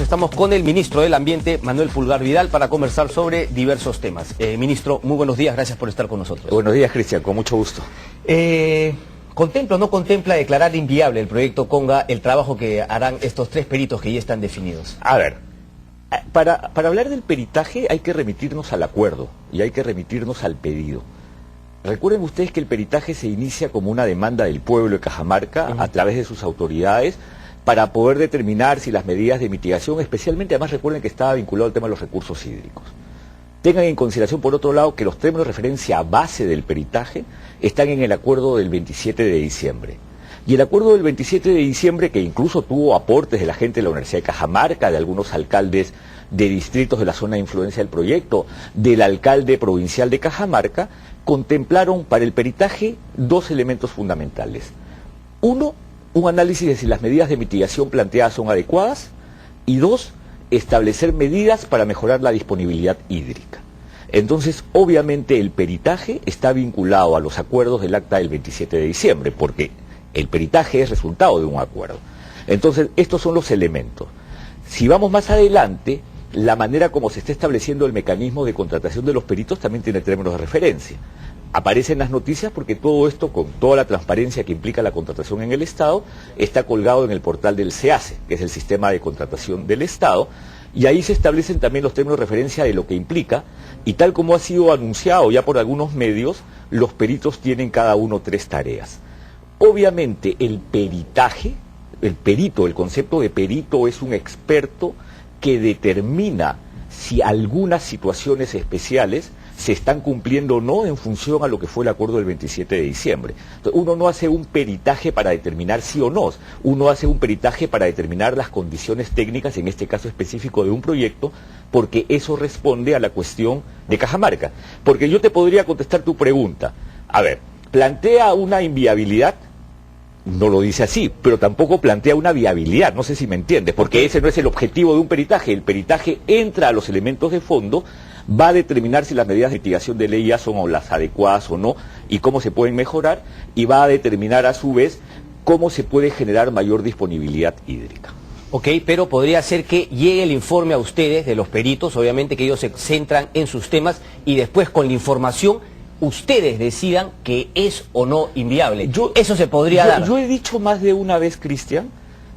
estamos con el ministro del Ambiente, Manuel Pulgar Vidal, para conversar sobre diversos temas. Ministro, muy buenos días, gracias por estar con nosotros. Buenos días, Cristian, con mucho gusto. ¿Contempla o no contempla declarar inviable el proyecto Conga, el trabajo que harán estos 3 peritos que ya están definidos? A ver, para hablar del peritaje hay que remitirnos al acuerdo y hay que remitirnos al pedido. Recuerden ustedes que el peritaje se inicia como una demanda del pueblo de Cajamarca a través de sus autoridades para poder determinar si las medidas de mitigación, especialmente, además recuerden que estaba vinculado al tema de los recursos hídricos. Tengan en consideración, por otro lado, que los términos de referencia base del peritaje están en el acuerdo del 27 de diciembre. Y el acuerdo del 27 de diciembre, que incluso tuvo aportes de la gente de la Universidad de Cajamarca, de algunos alcaldes de distritos de la zona de influencia del proyecto, del alcalde provincial de Cajamarca, contemplaron para el peritaje 2 elementos fundamentales. Uno, un análisis de si las medidas de mitigación planteadas son adecuadas, y 2, establecer medidas para mejorar la disponibilidad hídrica. Entonces, obviamente, el peritaje está vinculado a los acuerdos del acta del 27 de diciembre, porque el peritaje es resultado de un acuerdo. Entonces, estos son los elementos. Si vamos más adelante, la manera como se está estableciendo el mecanismo de contratación de los peritos también tiene términos de referencia. Aparecen las noticias porque todo esto, con toda la transparencia que implica la contratación en el Estado, está colgado en el portal del SEACE, que es el Sistema de Contratación del Estado, y ahí se establecen también los términos de referencia de lo que implica, y tal como ha sido anunciado ya por algunos medios, los peritos tienen cada uno 3 tareas. Obviamente el peritaje, el perito, el concepto de perito es un experto que determina si algunas situaciones especiales se están cumpliendo o no en función a lo que fue el acuerdo del 27 de diciembre. Entonces, uno no hace un peritaje para determinar sí o no, uno hace un peritaje para determinar las condiciones técnicas, en este caso específico de un proyecto, porque eso responde a la cuestión de Cajamarca. Porque yo te podría contestar tu pregunta. A ver, ¿plantea una inviabilidad? No lo dice así, pero tampoco plantea una viabilidad, no sé si me entiendes, porque ese no es el objetivo de un peritaje. El peritaje entra a los elementos de fondo, va a determinar si las medidas de mitigación de ley ya son o las adecuadas o no, y cómo se pueden mejorar, y va a determinar a su vez cómo se puede generar mayor disponibilidad hídrica. Ok, pero podría ser que llegue el informe a ustedes de los peritos, obviamente que ellos se centran en sus temas, y después con la información ustedes decidan que es o no inviable. Eso se podría dar. Yo he dicho más de una vez, Cristian,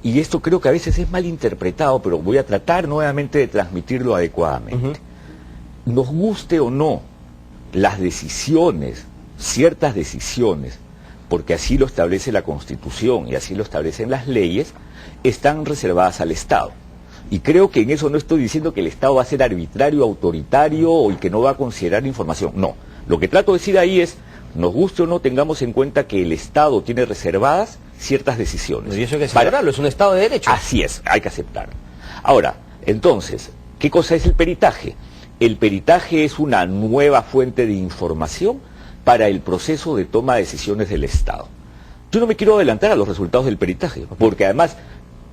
y esto creo que a veces es mal interpretado, pero voy a tratar nuevamente de transmitirlo adecuadamente. Nos guste o no, las decisiones, ciertas decisiones, porque así lo establece la Constitución y así lo establecen las leyes, están reservadas al Estado. Y creo que en eso no estoy diciendo que el Estado va a ser arbitrario, autoritario y que no va a considerar información. No. Lo que trato de decir ahí es, nos guste o no, tengamos en cuenta que el Estado tiene reservadas ciertas decisiones. Y eso hay que celebrarlo, es un Estado de Derecho. Así es, hay que aceptarlo. Ahora, entonces, ¿qué cosa es el peritaje? El peritaje es una nueva fuente de información para el proceso de toma de decisiones del Estado. Yo no me quiero adelantar a los resultados del peritaje, porque además,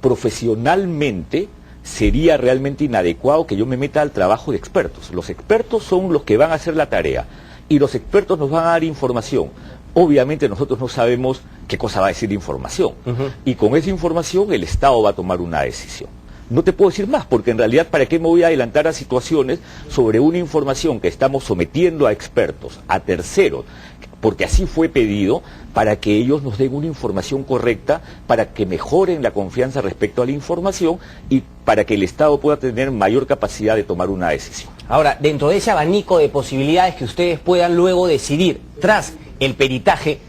profesionalmente, sería realmente inadecuado que yo me meta al trabajo de expertos. Los expertos son los que van a hacer la tarea, y los expertos nos van a dar información. Obviamente nosotros no sabemos qué cosa va a decir la información, y con esa información el Estado va a tomar una decisión. No te puedo decir más, porque en realidad, ¿para qué me voy a adelantar a situaciones sobre una información que estamos sometiendo a expertos, a terceros? Porque así fue pedido, para que ellos nos den una información correcta, para que mejoren la confianza respecto a la información y para que el Estado pueda tener mayor capacidad de tomar una decisión. Ahora, dentro de ese abanico de posibilidades que ustedes puedan luego decidir, tras el peritaje,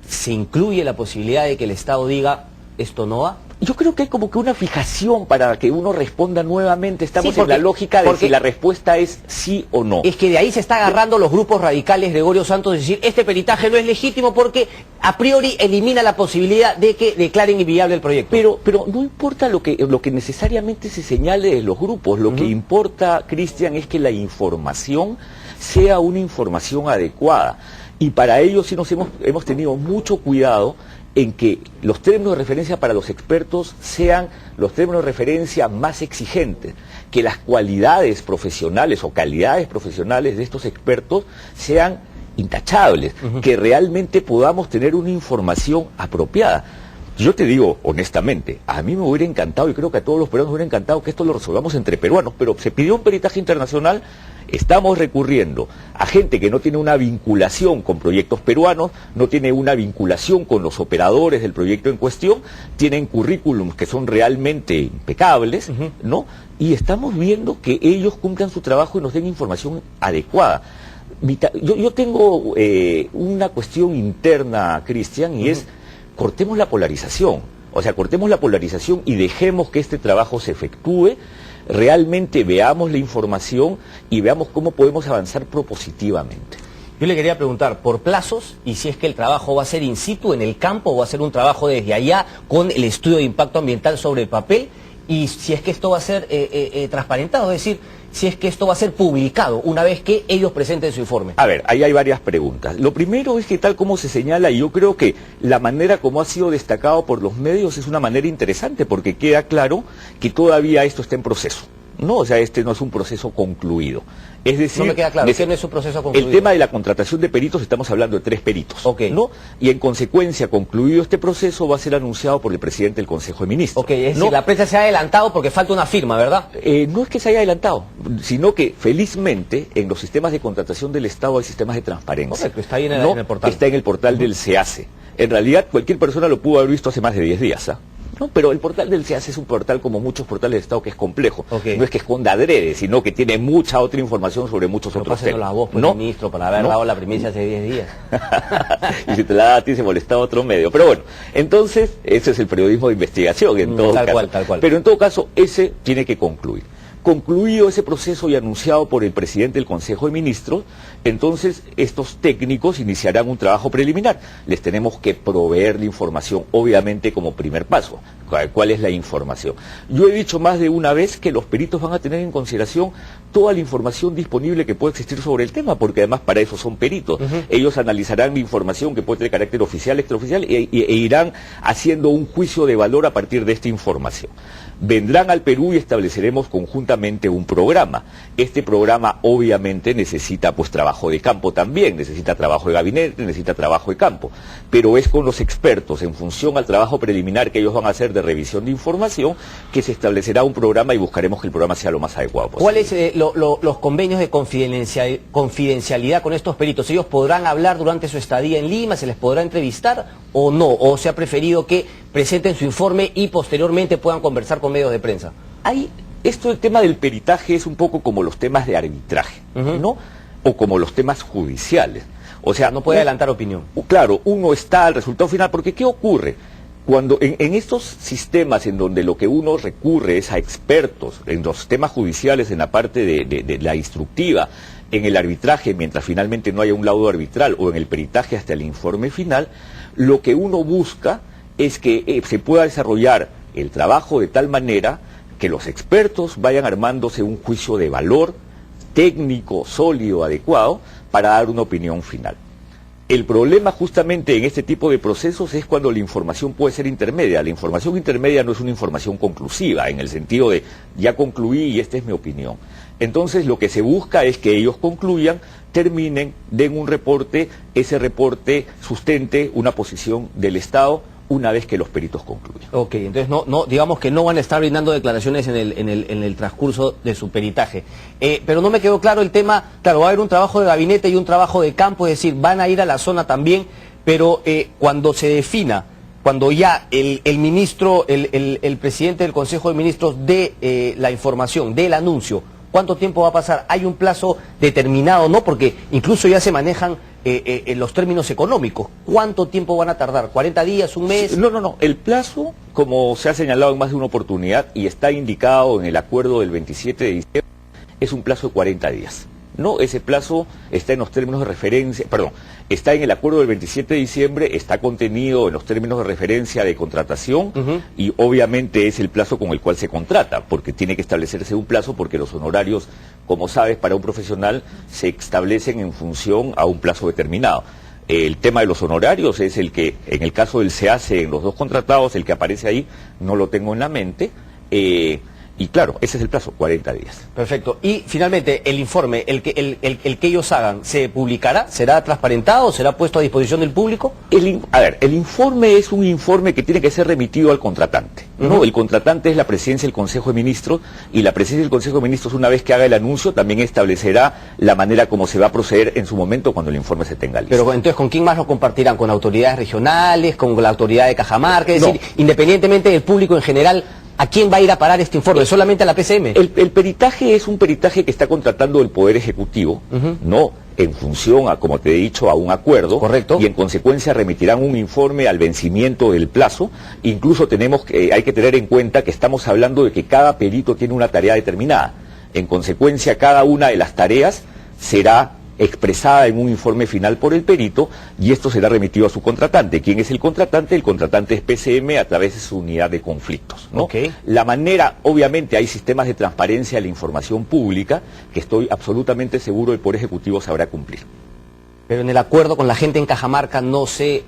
¿se incluye la posibilidad de que el Estado diga, esto no va? Yo creo que hay como que una fijación para que uno responda nuevamente. Estamos en la lógica de si la respuesta es sí o no. Es que de ahí se está agarrando los grupos radicales, Gregorio Santos, de decir, este peritaje no es legítimo porque a priori elimina la posibilidad de que declaren inviable el proyecto. Pero no importa lo que necesariamente se señale de los grupos. Lo que importa, Cristian, es que la información sea una información adecuada. Y para ello sí hemos tenido mucho cuidado en que los términos de referencia para los expertos sean los términos de referencia más exigentes, que las cualidades profesionales o calidades profesionales de estos expertos sean intachables, que realmente podamos tener una información apropiada. Yo te digo honestamente, a mí me hubiera encantado, y creo que a todos los peruanos nos hubiera encantado que esto lo resolvamos entre peruanos, pero se pidió un peritaje internacional, estamos recurriendo a gente que no tiene una vinculación con proyectos peruanos, no tiene una vinculación con los operadores del proyecto en cuestión, tienen currículums que son realmente impecables, ¿no? Y estamos viendo que ellos cumplan su trabajo y nos den información adecuada. Yo tengo una cuestión interna, Cristian, y es, cortemos la polarización. O sea, cortemos la polarización y dejemos que este trabajo se efectúe, realmente veamos la información y veamos cómo podemos avanzar propositivamente. Yo le quería preguntar por plazos y si es que el trabajo va a ser in situ en el campo o va a ser un trabajo desde allá con el estudio de impacto ambiental sobre el papel, y si es que esto va a ser transparentado, es decir, si es que esto va a ser publicado una vez que ellos presenten su informe. A ver, ahí hay varias preguntas. Lo primero es que tal como se señala, y yo creo que la manera como ha sido destacado por los medios es una manera interesante, porque queda claro que todavía esto está en proceso. No, o sea, este no es un proceso concluido. Es decir, no me queda claro, ¿qué no es un proceso concluido? El tema de la contratación de peritos, estamos hablando de 3 peritos, ¿no? Y en consecuencia, concluido este proceso, va a ser anunciado por el presidente del Consejo de Ministros. Es decir, la prensa se ha adelantado porque falta una firma, ¿verdad? No es que se haya adelantado, sino que felizmente en los sistemas de contratación del Estado hay sistemas de transparencia. Correcto, está ahí en el portal. Está en el portal del SEACE. En realidad, cualquier persona lo pudo haber visto hace más de 10 días, ¿ah? No, pero el portal del SEACE es un portal como muchos portales de Estado que es complejo. No es que esconda adrede, sino que tiene mucha otra información sobre muchos otros temas. La voz, pues, ministro, para haber dado la primicia hace 10 días. Y si te la da a ti se molestaba otro medio. Pero bueno, entonces ese es el periodismo de investigación en todo caso. Tal cual. Pero en todo caso, ese tiene que concluir. Concluido ese proceso y anunciado por el presidente del Consejo de Ministros, entonces estos técnicos iniciarán un trabajo preliminar. Les tenemos que proveer la información, obviamente como primer paso. ¿Cuál es la información? Yo he dicho más de una vez que los peritos van a tener en consideración toda la información disponible que puede existir sobre el tema, porque además para eso son peritos. Ellos analizarán la información que puede tener carácter oficial, extraoficial, e irán haciendo un juicio de valor a partir de esta información. Vendrán al Perú y estableceremos conjuntamente un programa. Este programa obviamente necesita pues trabajo de campo también, necesita trabajo de gabinete, necesita trabajo de campo, pero es con los expertos en función al trabajo preliminar que ellos van a hacer de revisión de información que se establecerá un programa y buscaremos que el programa sea lo más adecuado posible. ¿Cuáles los convenios de confidencialidad con estos peritos? ¿Ellos podrán hablar durante su estadía en Lima? ¿Se les podrá entrevistar o no? ¿O se ha preferido que presenten su informe y posteriormente puedan conversar con medios de prensa? El tema del peritaje es un poco como los temas de arbitraje, ¿no? O como los temas judiciales. O sea, no puede adelantar opinión. Claro, uno está al resultado final, porque ¿qué ocurre? Cuando en estos sistemas en donde lo que uno recurre es a expertos, en los temas judiciales, en la parte de la instructiva, en el arbitraje, mientras finalmente no haya un laudo arbitral, o en el peritaje hasta el informe final, lo que uno busca es que se pueda desarrollar el trabajo de tal manera que los expertos vayan armándose un juicio de valor técnico, sólido, adecuado, para dar una opinión final. El problema justamente en este tipo de procesos es cuando la información puede ser intermedia. La información intermedia no es una información conclusiva, en el sentido de ya concluí y esta es mi opinión. Entonces lo que se busca es que ellos concluyan, terminen, den un reporte, ese reporte sustente una posición del Estado una vez que los peritos concluyan. Entonces digamos que no van a estar brindando declaraciones en el transcurso de su peritaje. Pero no me quedó claro el tema. Claro, va a haber un trabajo de gabinete y un trabajo de campo, es decir, van a ir a la zona también, pero cuando se defina, cuando ya el ministro, el presidente del Consejo de Ministros dé la información, dé el anuncio, ¿cuánto tiempo va a pasar? ¿Hay un plazo determinado, no? Porque incluso ya se manejan en los términos económicos. ¿Cuánto tiempo van a tardar? ¿40 días, un mes? No. El plazo, como se ha señalado en más de una oportunidad y está indicado en el acuerdo del 27 de diciembre, es un plazo de 40 días. No, ese plazo está en los términos de referencia, está en el acuerdo del 27 de diciembre, está contenido en los términos de referencia de contratación y obviamente es el plazo con el cual se contrata, porque tiene que establecerse un plazo porque los honorarios, como sabes, para un profesional se establecen en función a un plazo determinado. El tema de los honorarios es el que, en el caso del SEACE, en los 2 contratados, el que aparece ahí, no lo tengo en la mente, Y claro, ese es el plazo, 40 días. Perfecto. Y finalmente, el informe, el que ellos hagan, ¿se publicará? ¿Será transparentado? ¿Será puesto a disposición del público? El informe es un informe que tiene que ser remitido al contratante, ¿no? El contratante es la presidencia del Consejo de Ministros, y la presidencia del Consejo de Ministros, una vez que haga el anuncio, también establecerá la manera como se va a proceder en su momento cuando el informe se tenga listo. Pero entonces, ¿con quién más lo compartirán? ¿Con autoridades regionales? ¿Con la autoridad de Cajamarca? Es decir, independientemente del público en general, ¿a quién va a ir a parar este informe? ¿Solamente a la PCM? El peritaje es un peritaje que está contratando el Poder Ejecutivo, ¿no? En función a, como te he dicho, a un acuerdo. Correcto. Y en consecuencia remitirán un informe al vencimiento del plazo. Incluso hay que tener en cuenta que estamos hablando de que cada perito tiene una tarea determinada. En consecuencia, cada una de las tareas será expresada en un informe final por el perito, y esto será remitido a su contratante. ¿Quién es el contratante? El contratante es PCM a través de su unidad de conflictos, ¿no? Okay. La manera, obviamente hay sistemas de transparencia de la información pública que estoy absolutamente seguro el Poder Ejecutivo sabrá cumplir. Pero en el acuerdo con la gente en Cajamarca no se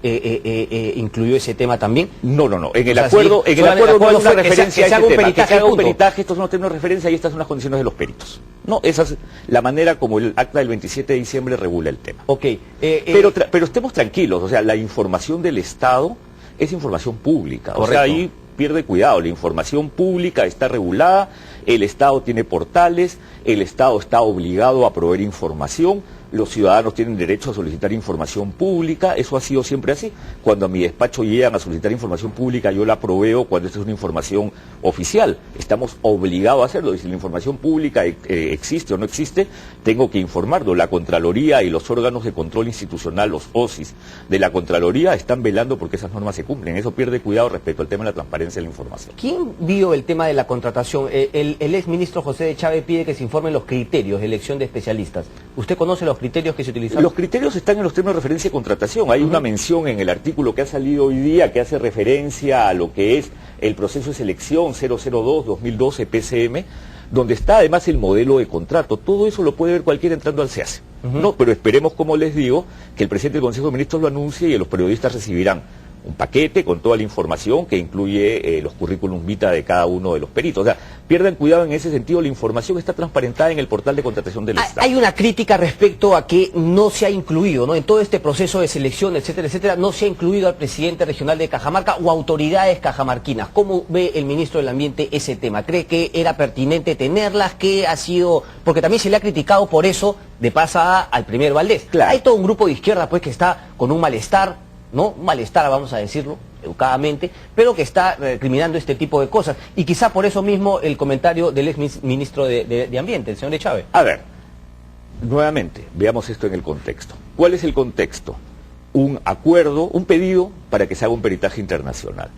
incluyó ese tema también. No. En el acuerdo no hay una referencia a ese tema. Que se haga un peritaje, estos son los términos de referencia y estas son las condiciones de los peritos. No, esa es la manera como el acta del 27 de diciembre regula el tema. Ok. Pero estemos tranquilos, o sea, la información del Estado es información pública. Correcto. O sea, ahí pierde cuidado, la información pública está regulada, el Estado tiene portales, el Estado está obligado a proveer información, los ciudadanos tienen derecho a solicitar información pública, eso ha sido siempre así. Cuando a mi despacho llegan a solicitar información pública, yo la proveo cuando esta es una información oficial. Estamos obligados a hacerlo, y si la información pública existe o no existe, tengo que informarlo. La Contraloría y los órganos de control institucional, los OSIS de la Contraloría, están velando porque esas normas se cumplen. Eso pierde cuidado respecto al tema de la transparencia de la información. ¿Quién vio el tema de la contratación? El exministro José de Chávez pide que se informen los criterios de elección de especialistas. ¿Usted conoce los criterios que se utilizaron? Los criterios están en los términos de referencia de contratación. Hay una mención en el artículo que ha salido hoy día que hace referencia a lo que es el proceso de selección 002-2012 PCM, donde está además el modelo de contrato. Todo eso lo puede ver cualquiera entrando al SEACE. No, pero esperemos, como les digo, que el presidente del Consejo de Ministros lo anuncie y los periodistas recibirán un paquete con toda la información que incluye los currículum vitae de cada uno de los peritos. O sea, pierdan cuidado en ese sentido, la información está transparentada en el portal de contratación del Estado. Hay una crítica respecto a que no se ha incluido, ¿no? En todo este proceso de selección, etcétera, etcétera, no se ha incluido al presidente regional de Cajamarca o autoridades cajamarquinas. ¿Cómo ve el ministro del Ambiente ese tema? ¿Cree que era pertinente tenerlas? ¿Qué ha sido? Porque también se le ha criticado por eso de pasada al primer Valdés. Claro. Hay todo un grupo de izquierda pues que está con un malestar, ¿no? Un malestar, vamos a decirlo educadamente, pero que está recriminando este tipo de cosas. Y quizá por eso mismo el comentario del ex ministro de Ambiente, el señor de Chávez. A ver, nuevamente, veamos esto en el contexto. ¿Cuál es el contexto? Un acuerdo, un pedido para que se haga un peritaje internacional.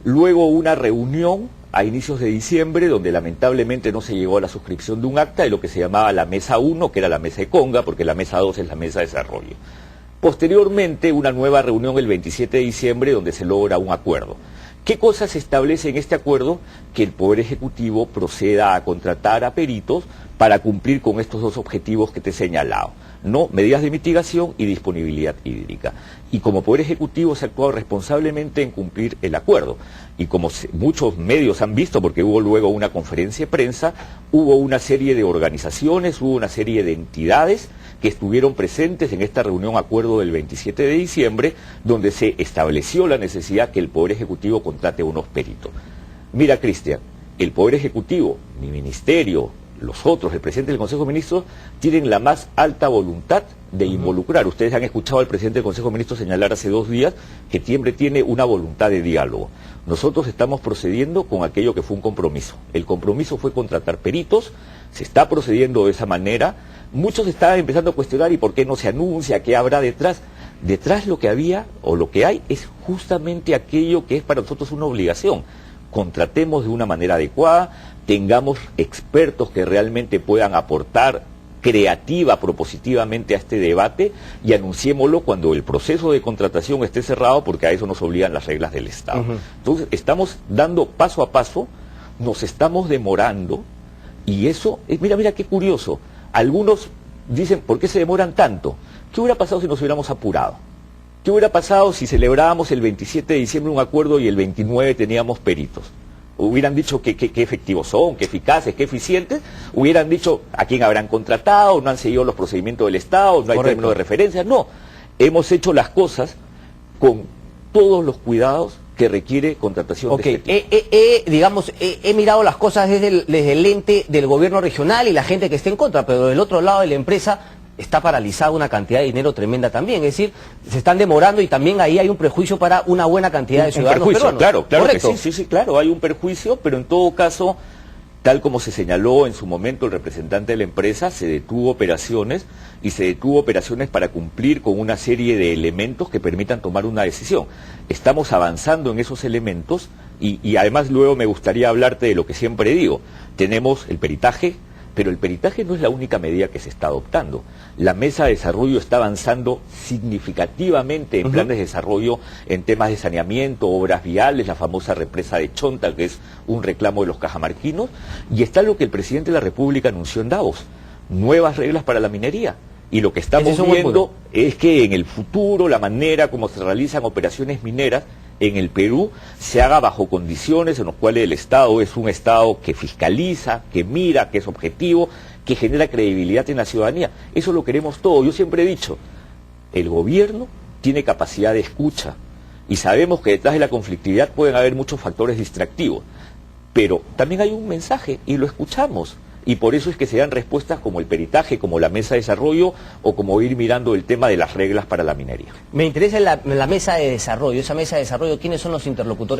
Luego una reunión a inicios de diciembre, donde lamentablemente no se llegó a la suscripción de un acta de lo que se llamaba la Mesa 1, que era la Mesa de Conga, porque la Mesa 2 es la Mesa de Desarrollo. Posteriormente, una nueva reunión el 27 de diciembre donde se logra un acuerdo. ¿Qué cosas se establece en este acuerdo? Que el Poder Ejecutivo proceda a contratar a peritos para cumplir con estos dos objetivos que te he señalado, ¿no? Medidas de mitigación y disponibilidad hídrica. Y como Poder Ejecutivo se ha actuado responsablemente en cumplir el acuerdo. Y como muchos medios han visto, porque hubo luego una conferencia de prensa, hubo una serie de organizaciones, hubo una serie de entidades que estuvieron presentes en esta reunión acuerdo del 27 de diciembre, donde se estableció la necesidad que el Poder Ejecutivo contrate unos peritos. Mira, Cristian, el Poder Ejecutivo, mi ministerio, los otros, el presidente del Consejo de Ministros, tienen la más alta voluntad de involucrar. Ustedes han escuchado al presidente del Consejo de Ministros señalar hace 2 días que siempre tiene una voluntad de diálogo. Nosotros estamos procediendo con aquello que fue un compromiso. El compromiso fue contratar peritos, se está procediendo de esa manera. Muchos estaban empezando a cuestionar y por qué no se anuncia, qué habrá detrás. Detrás lo que había o lo que hay es justamente aquello que es para nosotros una obligación. Contratemos de una manera adecuada, tengamos expertos que realmente puedan aportar creativa, propositivamente a este debate y anunciémoslo cuando el proceso de contratación esté cerrado, porque a eso nos obligan las reglas del Estado. Entonces, estamos dando paso a paso, nos estamos demorando y eso, mira qué curioso. Algunos dicen, ¿por qué se demoran tanto? ¿Qué hubiera pasado si nos hubiéramos apurado? ¿Qué hubiera pasado si celebrábamos el 27 de diciembre un acuerdo y el 29 teníamos peritos? hubieran dicho qué efectivos son, qué eficaces, qué eficientes, hubieran dicho a quién habrán contratado, no han seguido los procedimientos del Estado, no hay términos de referencia. No, hemos hecho las cosas con todos los cuidados que requiere contratación de este tipo. He mirado las cosas desde el lente del gobierno regional y la gente que está en contra, pero del otro lado de la empresa está paralizada una cantidad de dinero tremenda también. Es decir, se están demorando y también ahí hay un prejuicio para una buena cantidad de ciudadanos peruanos. Claro que sí, claro, hay un perjuicio, pero en todo caso, tal como se señaló en su momento el representante de la empresa, se detuvo operaciones y se detuvo operaciones para cumplir con una serie de elementos que permitan tomar una decisión. Estamos avanzando en esos elementos y además luego me gustaría hablarte de lo que siempre digo. Tenemos el peritaje, pero el peritaje no es la única medida que se está adoptando. La mesa de desarrollo está avanzando significativamente en planes de desarrollo en temas de saneamiento, obras viales, la famosa represa de Chonta, que es un reclamo de los cajamarquinos, y está lo que el presidente de la República anunció en Davos, nuevas reglas para la minería. Y lo que estamos viendo es que en el futuro la manera como se realizan operaciones mineras en el Perú se haga bajo condiciones en las cuales el Estado es un Estado que fiscaliza, que mira, que es objetivo, que genera credibilidad en la ciudadanía. Eso lo queremos todo. Yo siempre he dicho, el gobierno tiene capacidad de escucha y sabemos que detrás de la conflictividad pueden haber muchos factores distractivos, pero también hay un mensaje y lo escuchamos. Y por eso es que se dan respuestas como el peritaje, como la mesa de desarrollo o como ir mirando el tema de las reglas para la minería. Me interesa la mesa de desarrollo. Esa mesa de desarrollo, ¿quiénes son los interlocutores?